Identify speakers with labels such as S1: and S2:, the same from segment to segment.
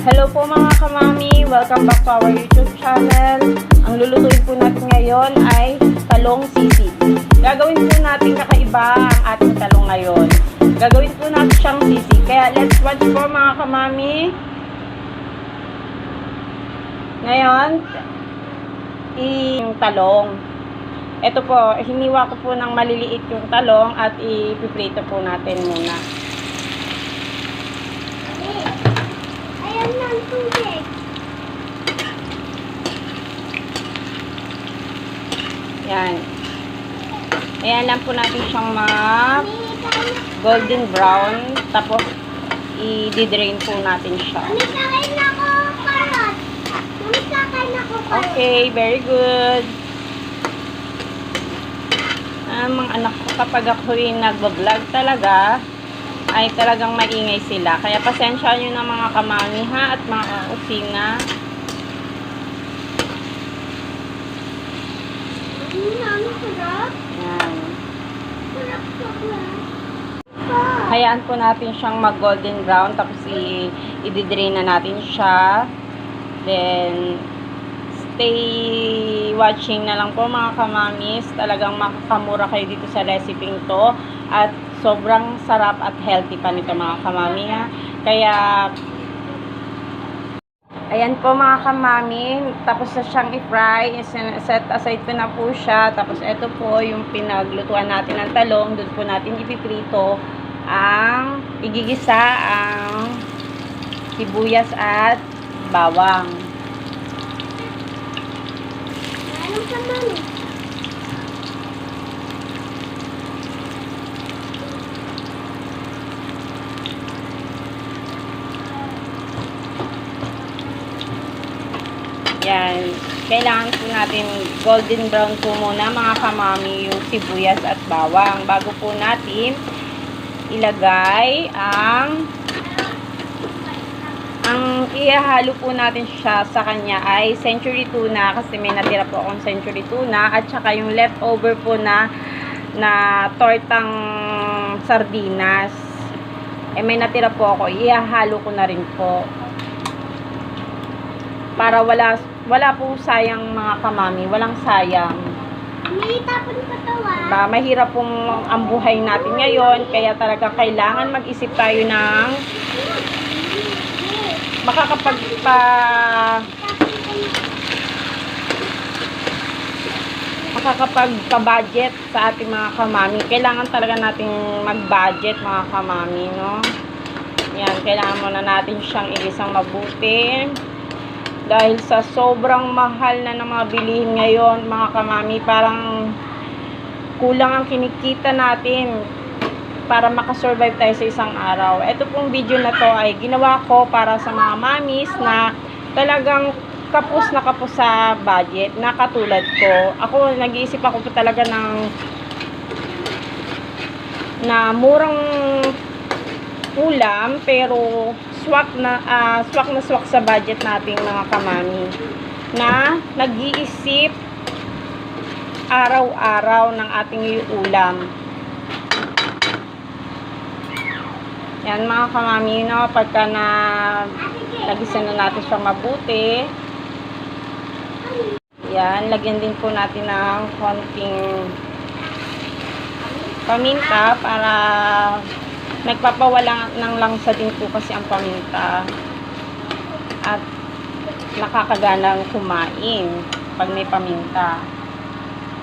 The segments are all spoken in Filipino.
S1: Hello po mga kamami, welcome back to our YouTube channel. Ang lulutuin po natin ngayon ay talong sisig. Gagawin po natin kakaiba ang ating talong ngayon. Gagawin po natin siyang sisig. Kaya let's watch po mga kamami. Ngayon, yung talong. Ito po, hiniwa ko po ng maliliit yung talong at ipiprito po natin muna.
S2: Ayan ng tubig.
S1: Yan. Ayan lang po natin siyang golden brown. Tapos, i-drain po natin siya.
S2: Namisakain ako karot. Namisakain ako karot.
S1: Okay, very good. Mga anak ko, kapag ako rin nagbablog talaga, ay talagang maingay sila. Kaya pasensya nyo na mga kamami ha, at mga usina.
S2: Ano sarap?
S1: Yan.
S2: Sarap sarap.
S1: Hayaan po natin siyang mag golden brown. Tapos i-drain na natin siya. Then, stay watching na lang po mga kamamis. Talagang makakamura kayo dito sa recipe to. At sobrang sarap at healthy pa nito mga kamami ha. Kaya, ayan po mga kamami. Tapos na siyang i-fry. Set aside ko na po siya. Tapos ito po yung pinaglutuan natin ng talong. Doon po natin ipiprito ang igigisa ang sibuyas at bawang.
S2: Anong saman?
S1: Yan. Kailangan po natin golden brown po muna mga kamami yung sibuyas at bawang bago po natin ilagay ang ihahalo po natin siya sa kanya ay century tuna kasi may natira po akong century tuna at saka yung leftover po na tortang sardinas. May natira po ako. Ihahalo ko na rin po. Para wala po sayang mga kamami. Walang sayang.
S2: May tapon katawan.
S1: Mahirap pong ang buhay natin ngayon. Kaya talaga kailangan mag-isip tayo ng makakapagpa-budget sa ating mga kamami. Kailangan talaga nating mag-budget mga kamami, no? Yan, kailangan muna natin siyang igisang mabuti. Dahil sa sobrang mahal na ng mga bilihin ngayon, mga kamami, parang kulang ang kinikita natin para makasurvive tayo sa isang araw. Ito pong video na to ay ginawa ko para sa mga mamis na talagang kapos na kapos sa budget, na katulad ko. Ako, nag-iisip ako po talaga na murang ulam, pero swak na swak sa budget nating mga kamami. Na nag-iisip araw-araw ng ating ulam. Yan mga kamami, no, pagka nagisa na natin siyang mabuti. Yan, lagyan din po natin ng konting paminta para nagpapawala ng langsa din po kasi ang paminta. At nakakaganang kumain pag may paminta.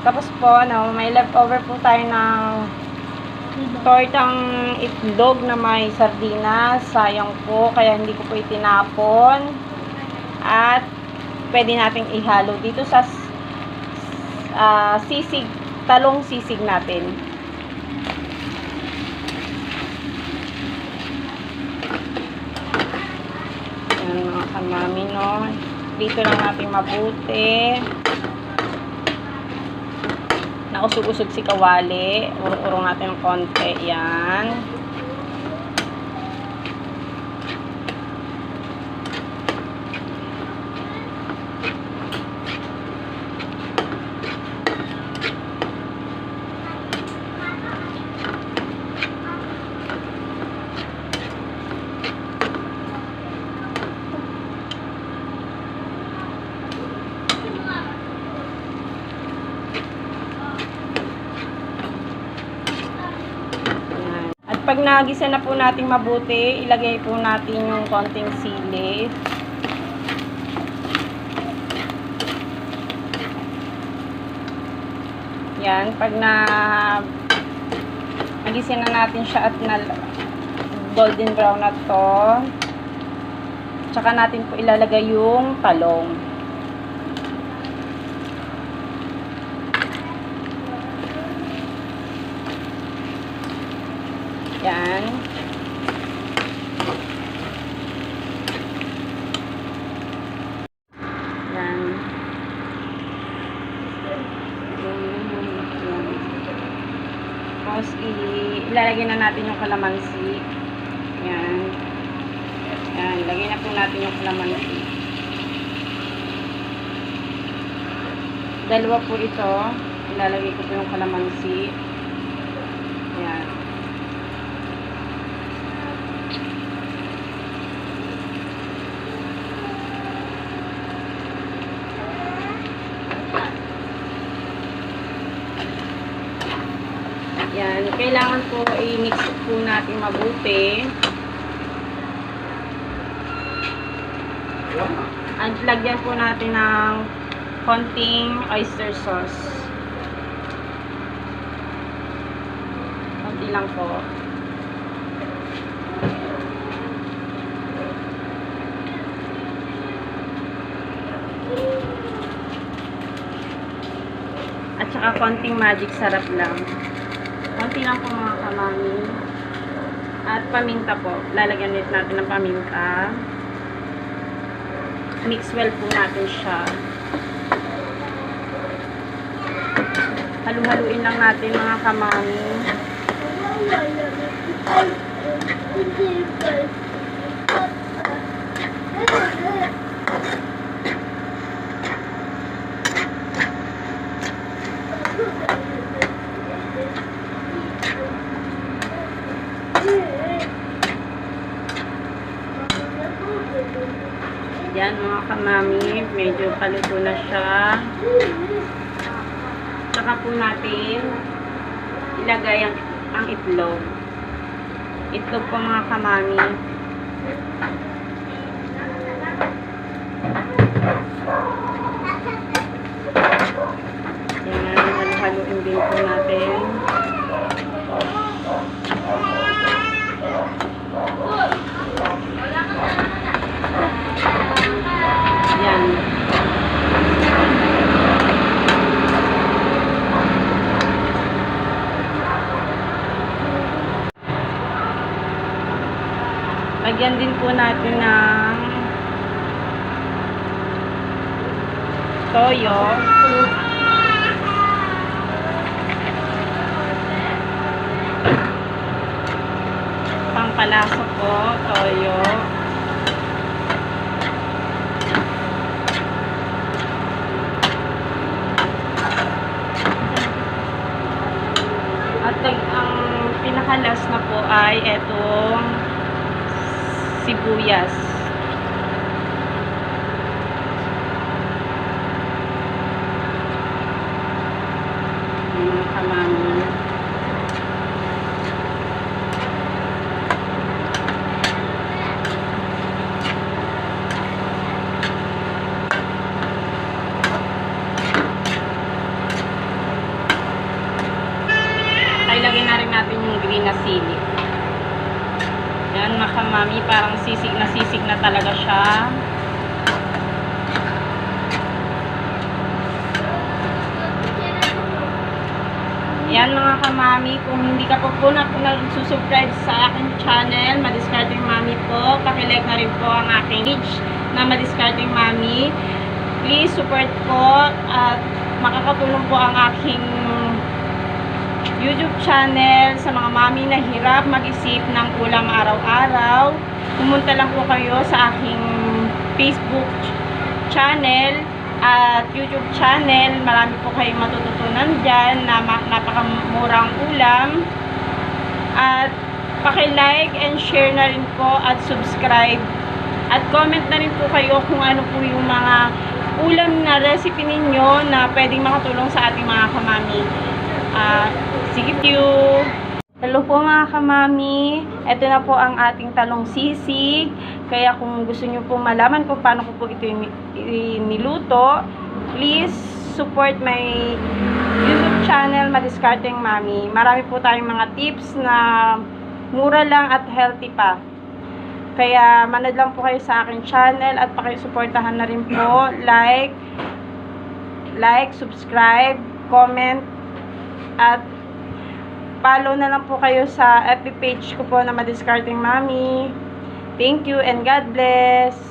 S1: Tapos po, no, may leftover po tayo ng tortang itlog na may sardinas. Sayang po, kaya hindi ko po itinapon. At pwede nating ihalo dito sa sisig, talong sisig natin. Yan mga kamami, no. Dito lang natin mabuti. Nausog-usog si kawali. Urong-urong natin ng konti. Yan. pag nagisa na po natin mabuti, ilagay po natin yung konting sili. Yan, pag nagisin na natin siya at na golden brown na to, tsaka natin po ilalagay yung talong. Yan. Yan. Tapos, ilalagay na natin yung kalamansi. Yan. Yan. Lagay na po natin yung kalamansi. Dalawa po ito. Ilalagay ko po yung kalamansi. Yan. Yan, kailangan po i-mix po natin mabuti. At lagyan po natin ng konting oyster sauce. Konti lang po. At saka konting magic sarap lang. Konti lang po mga kamami. At paminta po. Lalagyan ulit natin ng paminta. Mix well po natin siya. Halu-haluin lang natin mga kamami. Yan mga kamami, medyo paluto na siya. Saka po natin ilagay ang itlog. Itlog po mga kamami. Yan, halu-haluin din po natin. Yan. Lagyan din po natin ng toyo. Pangpalasa po, toyo. At ang pinakalas na po ay etong sibuyas. Mga kamami. Ilagay na rin natin yung green na sili. Yan mga kamami, parang sisig na talaga siya. Yan mga kamami, kung hindi ka po nagsusubscribe sa aking channel, Madiscarding Mami po, pakilike na rin po ang aking page na Madiscarding Mami. Please support po at makakatulong po ang aking YouTube channel sa mga mami na hirap mag-isip ng ulam araw-araw. Pumunta lang po kayo sa aking Facebook channel at YouTube channel. Marami po kayong matututunan dyan na napakamurang ulam. At paki-like and share na rin po at subscribe. At comment na rin po kayo kung ano po yung mga ulam na recipe ninyo na pwedeng makatulong sa ating mga kamami. Sige, thank you! Hello po mga kamami. Ito na po ang ating talong sisig. Kaya kung gusto nyo po malaman kung paano ko po ito niluto, please support my YouTube channel, Madiskarteng Mami. Marami po tayong mga tips na mura lang at healthy pa. Kaya manood lang po kayo sa aking channel at pakisuportahan na rin po. Like, subscribe, comment, at follow na lang po kayo sa FB page ko po na Madiskarteng Mami. Thank you and God bless!